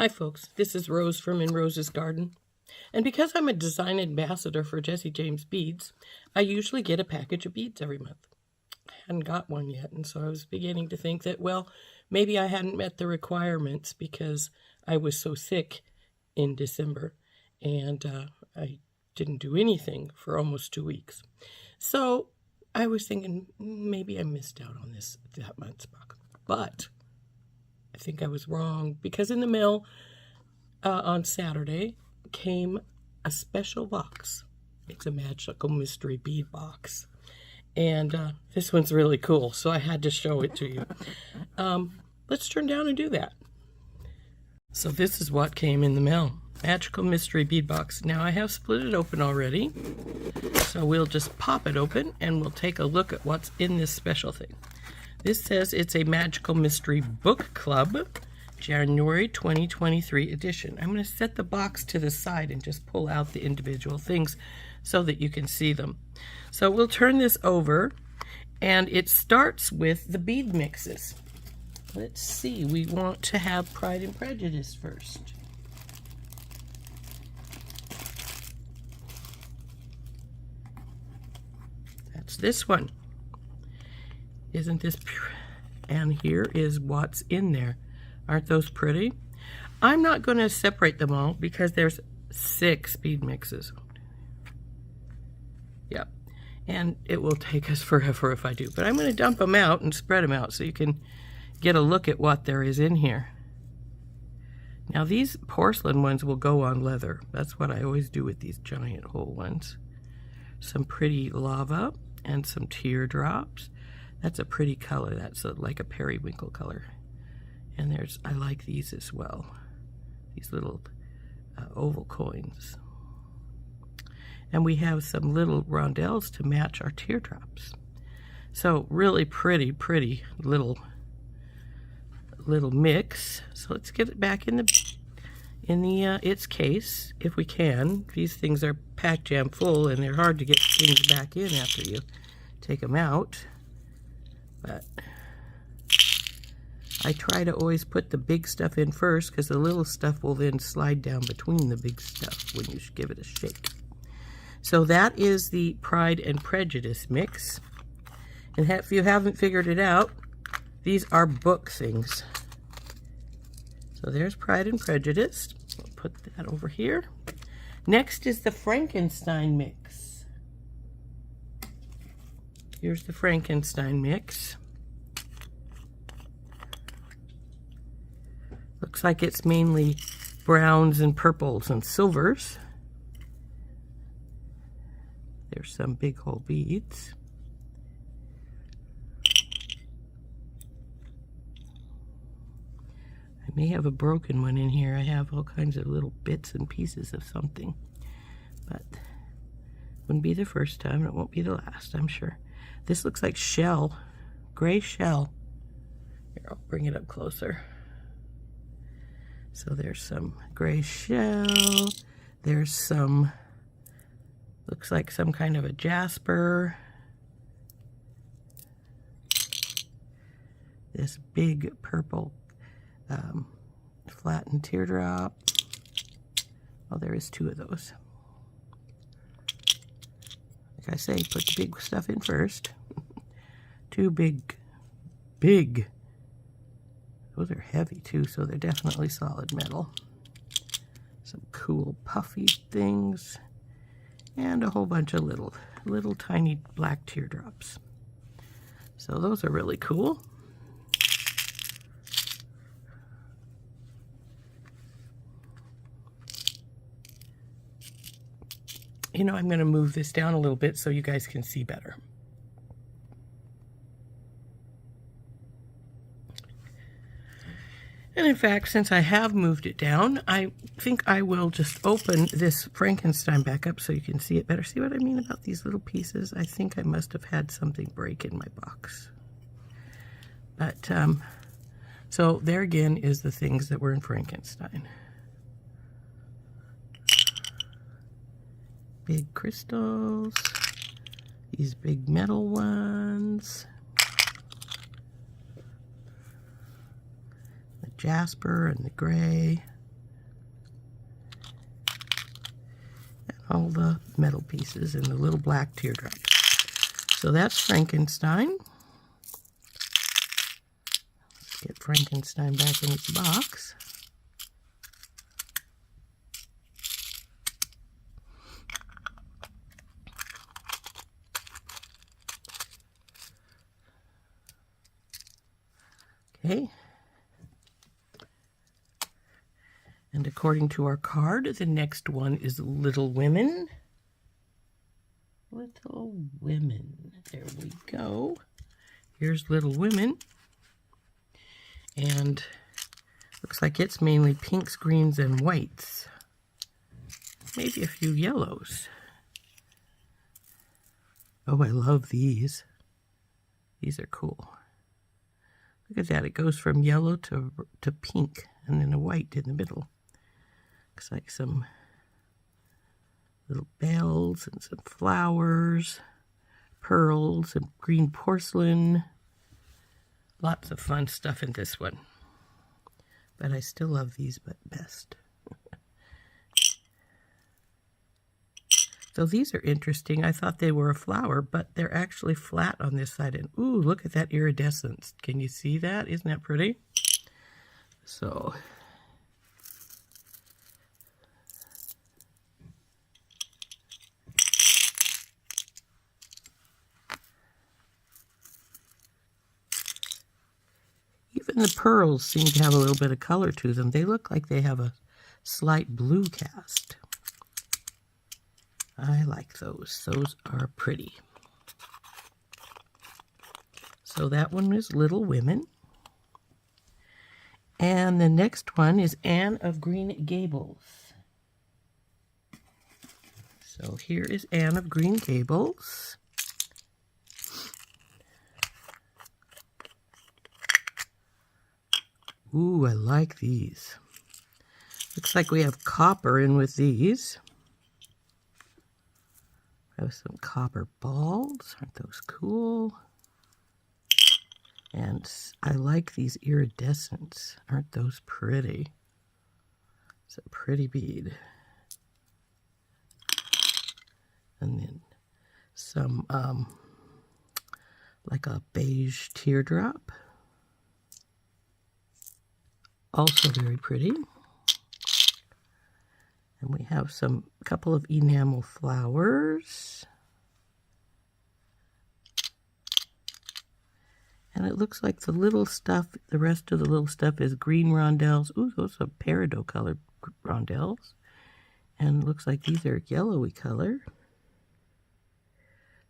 Hi folks, this is Rose from In Rose's Garden. And because I'm a design ambassador for Jesse James Beads, I usually get a package of beads every month. I hadn't got one yet, and so I was beginning to think that, well, maybe I hadn't met the requirements because I was so sick in December, and I didn't do anything for almost 2 weeks. So I was thinking maybe I missed out on that month's box. But I think I was wrong, because in the mail on Saturday came a special box. It's a magical mystery bead box. And this one's really cool, so I had to show it to you. Let's turn down and do that. So this is what came in the mail. Magical mystery bead box. Now I have split it open already, so we'll just pop it open and we'll take a look at what's in this special thing. This says it's a Magical Mystery Book Club, January 2023 edition. I'm going to set the box to the side and just pull out the individual things so that you can see them. So we'll turn this over, and it starts with the bead mixes. Let's see, we want to have Pride and Prejudice first. That's this one. Isn't this pure? And here is what's in there. Aren't those pretty? I'm not going to separate them all because there's 6 bead mixes. Yep. And it will take us forever if I do. But I'm going to dump them out and spread them out so you can get a look at what there is in here. Now these porcelain ones will go on leather. That's what I always do with these giant whole ones. Some pretty lava and some teardrops. That's a pretty color. That's like a periwinkle color. And I like these as well. These little oval coins. And we have some little rondelles to match our teardrops. So really pretty little mix. So let's get it back in its case if we can. These things are packed jam full and they're hard to get things back in after you take them out. But I try to always put the big stuff in first because the little stuff will then slide down between the big stuff when you give it a shake. So that is the Pride and Prejudice mix. And if you haven't figured it out, these are book things. So there's Pride and Prejudice. We'll put that over here. Next is the Frankenstein mix. Here's the Frankenstein mix. Looks like it's mainly browns and purples and silvers. There's some big hole beads. I may have a broken one in here. I have all kinds of little bits and pieces of something. But wouldn't be the first time, and it won't be the last, I'm sure. This looks like shell, gray shell. Here, I'll bring it up closer. So there's some gray shell. There's some, looks like some kind of a jasper. This big purple flattened teardrop. Oh, there is 2 of those. Like I say, put the big stuff in first. 2 big. Those are heavy too, so they're definitely solid metal. Some cool puffy things. And a whole bunch of little tiny black teardrops. So those are really cool. You know, I'm going to move this down a little bit so you guys can see better. And in fact, since I have moved it down, I think I will just open this Frankenstein back up so you can see it better. See what I mean about these little pieces? I think I must have had something break in my box. But, so there again is the things that were in Frankenstein. Big crystals, these big metal ones, the jasper and the gray. all the metal pieces and the little black teardrops. So that's Frankenstein. Let's get Frankenstein back in its box. Okay. And according to our card, the next one is Little Women. Little Women. There we go. Here's Little Women. And looks like it's mainly pinks, greens, and whites. Maybe a few yellows. Oh, I love these. These are cool. Look at that. It goes from yellow to pink and then a white in the middle. Looks like some little bells and some flowers, pearls and green porcelain. Lots of fun stuff in this one. But I still love these best. So these are interesting. I thought they were a flower, but they're actually flat on this side. And ooh, look at that iridescence. Can you see that? Isn't that pretty? So even the pearls seem to have a little bit of color to them. They look like they have a slight blue cast. I like those. Those are pretty. So that one is Little Women. And the next one is Anne of Green Gables. So here is Anne of Green Gables. Ooh, I like these. Looks like we have copper in with these. Have some copper balls. Aren't those cool? And I like these iridescents. Aren't those pretty? It's a pretty bead. And then some, like a beige teardrop. Also very pretty. And we have some couple of enamel flowers. And it looks like the little stuff, the rest of the little stuff is green rondelles. Ooh, those are peridot colored rondelles. And it looks like these are yellowy color.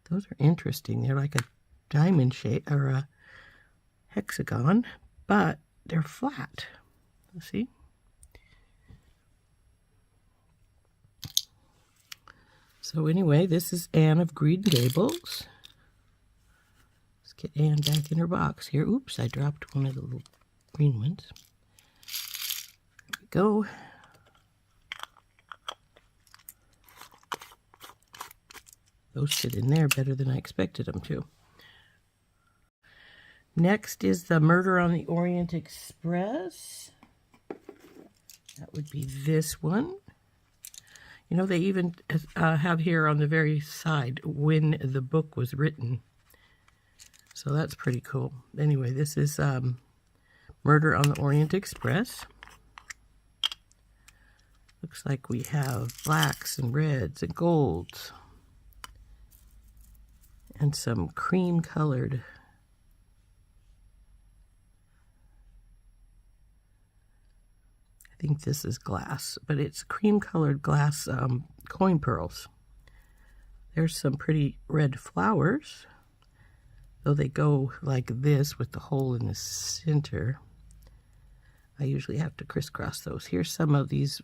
Those are interesting. They're like a diamond shape or a hexagon, but they're flat. See? So anyway, this is Anne of Green Gables. Let's get Anne back in her box here. Oops, I dropped one of the little green ones. There we go. Those fit in there better than I expected them to. Next is the Murder on the Orient Express. That would be this one. You know, they even have here on the very side when the book was written. So that's pretty cool. Anyway, this is Murder on the Orient Express. Looks like we have blacks and reds and golds. And some cream colored. I think this is glass, but it's cream colored glass coin pearls. There's some pretty red flowers, though they go like this with the hole in the center. I usually have to crisscross those. Here's some of these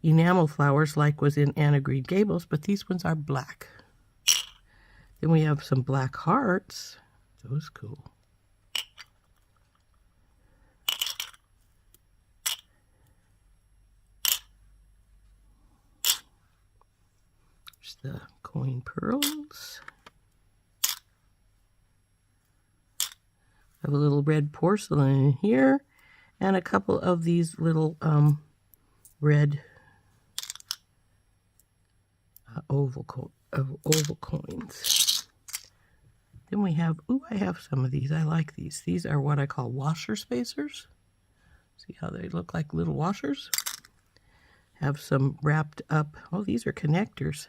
enamel flowers like was in Anne of Green Gables, but these ones are black. Then we have some black hearts. Those cool. There's the coin pearls. I have a little red porcelain in here, and a couple of these little red oval coins. Then we have, I have some of these. I like these. These are what I call washer spacers. See how they look like little washers? Have some wrapped up. Oh, these are connectors.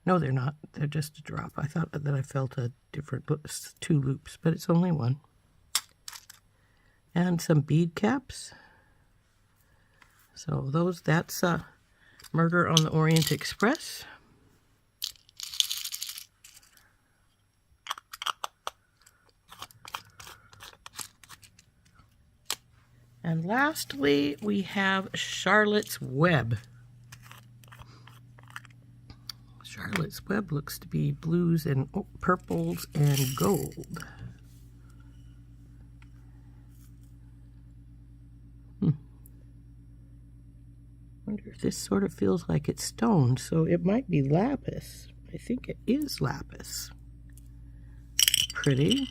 No, they're not. They're just a drop. I thought that I felt a different 2 loops, but it's only 1. And some bead caps. So that's Murder on the Orient Express. And lastly, we have Charlotte's Web. Charlotte's Web looks to be blues and purples and gold. Wonder if this sort of feels like it's stone, so it might be lapis. I think it is lapis. Pretty.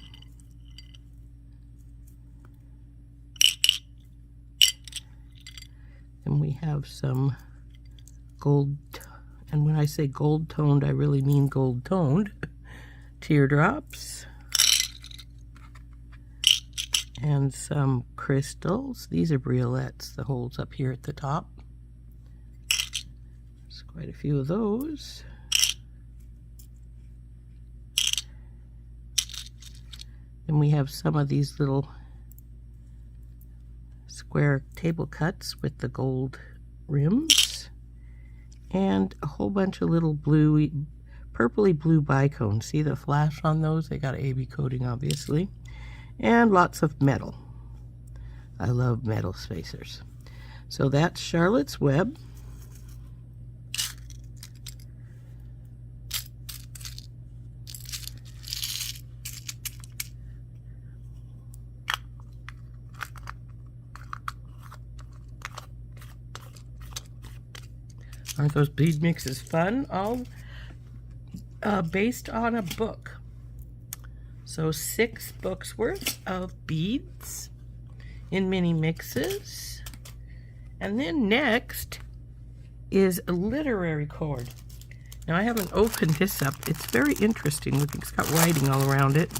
And we have some gold, and when I say gold toned, I really mean gold toned, teardrops. And some crystals. These are briolettes, the holes up here at the top. There's quite a few of those. And we have some of these little square table cuts with the gold rims, and a whole bunch of little purpley blue bicones. See the flash on those? They got AB coating, obviously, and lots of metal. I love metal spacers. So that's Charlotte's Web. Aren't those bead mixes fun? All based on a book. So 6 books worth of beads in mini mixes. And then next is a literary cord. Now I haven't opened this up. It's very interesting looking. It's got writing all around it.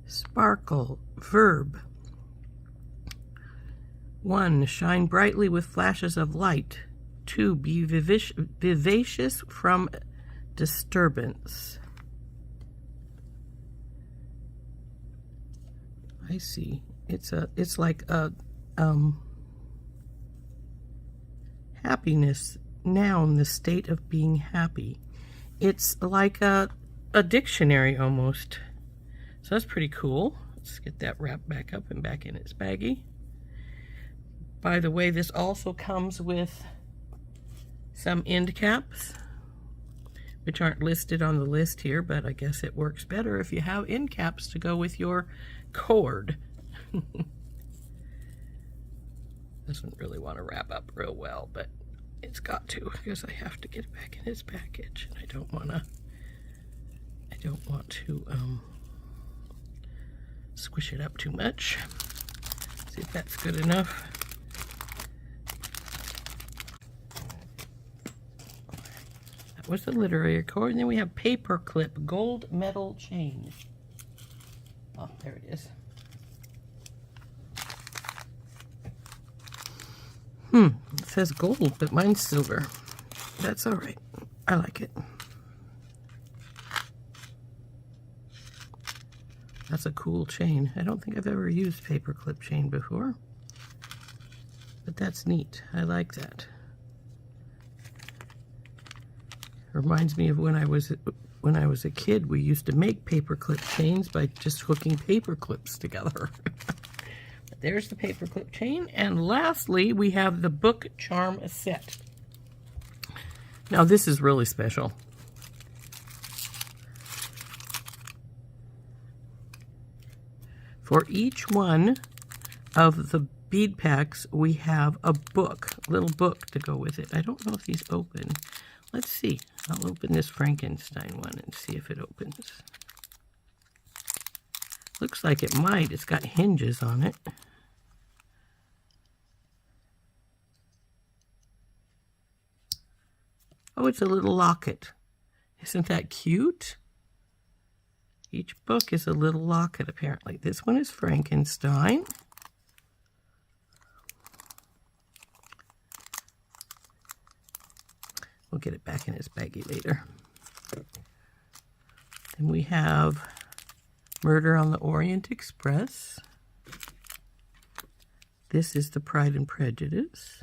Sparkle, verb. 1. Shine brightly with flashes of light. 2. Be vivacious from disturbance. I see. It's like a happiness noun, the state of being happy. It's like a dictionary almost. So that's pretty cool. Let's get that wrapped back up and back in its baggie. By the way, this also comes with some end caps, which aren't listed on the list here, but I guess it works better if you have end caps to go with your cord. Doesn't really want to wrap up real well, but it's got to, because I have to get it back in its package, and I don't want to squish it up too much. See if that's good enough. That was the literary cord. And then we have paper clip, gold metal chain. Oh, there it is. It says gold, but mine's silver. That's all right. I like it. That's a cool chain. I don't think I've ever used paperclip chain before, but that's neat. I like that. Reminds me of when I was a kid. We used to make paperclip chains by just hooking paper clips together. But there's the paperclip chain, and lastly, we have the book charm set. Now this is really special. For each one of the bead packs, we have a book, a little book to go with it. I don't know if these open. Let's see. I'll open this Frankenstein one and see if it opens. Looks like it might. It's got hinges on it. Oh, it's a little locket. Isn't that cute? Each book is a little locket, apparently. This one is Frankenstein. We'll get it back in his baggie later. Then we have Murder on the Orient Express. This is the Pride and Prejudice.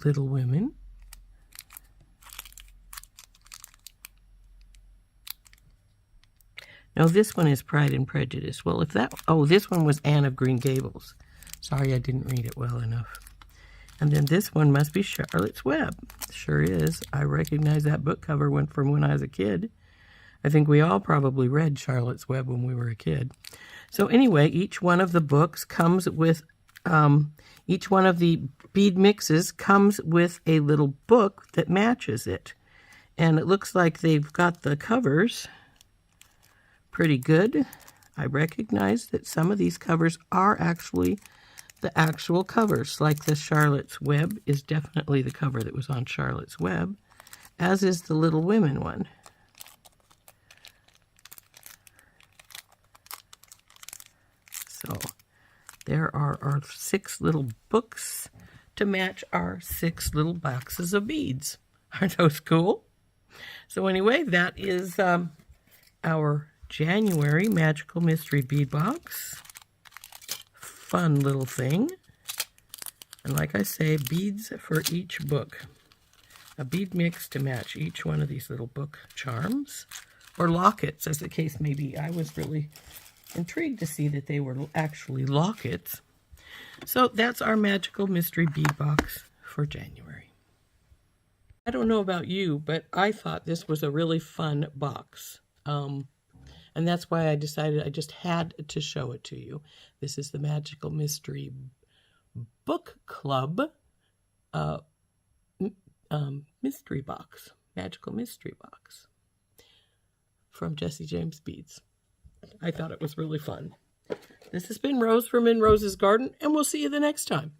Little Women. No, this one is Pride and Prejudice. Well, if that... Oh, this one was Anne of Green Gables. Sorry, I didn't read it well enough. And then this one must be Charlotte's Web. Sure is. I recognize that book cover from when I was a kid. I think we all probably read Charlotte's Web when we were a kid. So anyway, each one of the books comes with... each one of the bead mixes comes with a little book that matches it. And it looks like they've got the covers pretty good. I recognize that some of these covers are actually the actual covers, like the Charlotte's Web is definitely the cover that was on Charlotte's Web, as is the Little Women one. So there are our 6 little books to match our 6 little boxes of beads. Aren't those cool? So anyway, that is our January Magical Mystery Bead Box. Fun little thing. And like I say, beads for each book. A bead mix to match each one of these little book charms. Or lockets, as the case may be. I was really intrigued to see that they were actually lockets. So that's our Magical Mystery Bead Box for January. I don't know about you, but I thought this was a really fun box. And that's why I decided I just had to show it to you. This is the Magical Mystery Book Club mystery box. Magical Mystery Box from Jesse James Beads. I thought it was really fun. This has been Rose from In Rose's Garden, and we'll see you the next time.